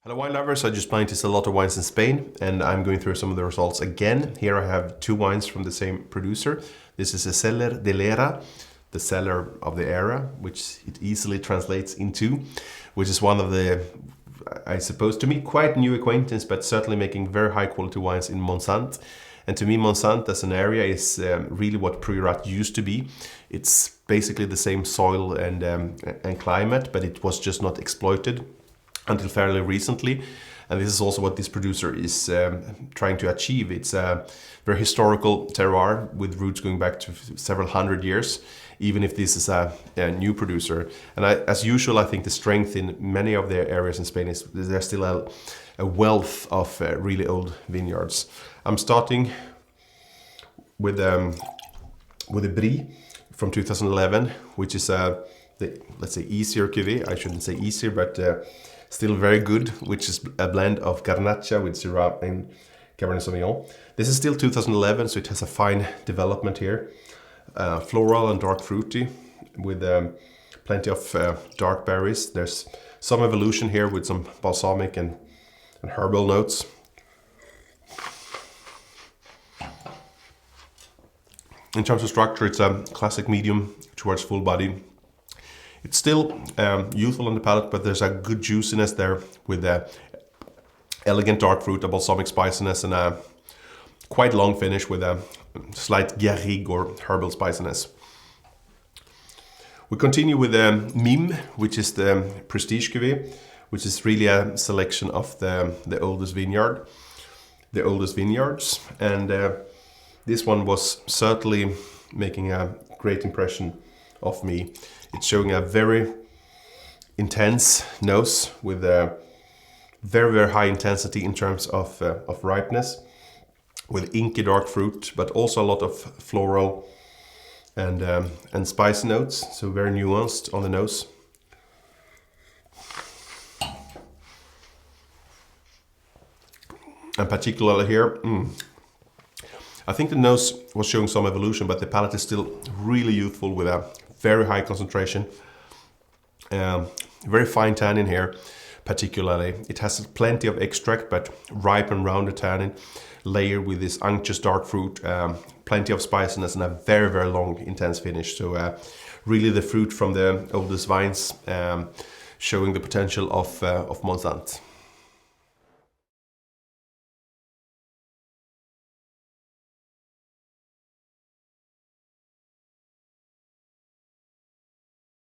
Hello wine lovers, I just planted a lot of wines in Spain and I'm going through some of the results again. Here I have two wines from the same producer. This is a Cellar de l'Era, the cellar of the era, which it easily translates into, which is one of the, I suppose to me, quite new acquaintance, but certainly making very high quality wines in Montsant. And to me, Montsant as an area is really what Priorat used to be. It's basically the same soil and climate, but it was just not exploited until fairly recently. And this is also what this producer is trying to achieve. It's a very historical terroir with roots going back to several hundred years, even if this is a new producer. And as usual, I think the strength in many of the areas in Spain is there's still a wealth of really old vineyards. I'm starting with a Brie from 2011, which is let's say easier cuvée. I shouldn't say easier, but still very good, which is a blend of Garnacha with Syrah and Cabernet Sauvignon. This is still 2011, so it has a fine development here. Floral and dark fruity with plenty of dark berries. There's some evolution here with some balsamic and herbal notes. In terms of structure, it's a classic medium towards full body. It's still youthful on the palate, but there's a good juiciness there with elegant dark fruit, a balsamic spiciness, and a quite long finish with a slight garrigue or herbal spiciness. We continue with Mime, which is the prestige cuvée, which is really a selection of the oldest vineyards. And this one was certainly making a great impression of me. It's showing a very intense nose with a very, very high intensity in terms of ripeness, with inky dark fruit, but also a lot of floral and spice notes, so very nuanced on the nose. And particularly here, I think the nose was showing some evolution, but the palate is still really youthful with a very high concentration. Very fine tannin here, particularly. It has plenty of extract, but ripe and rounded tannin, layered with this unctuous dark fruit, plenty of spiciness, and a very, very long, intense finish. So really the fruit from the oldest vines, showing the potential of Montsant.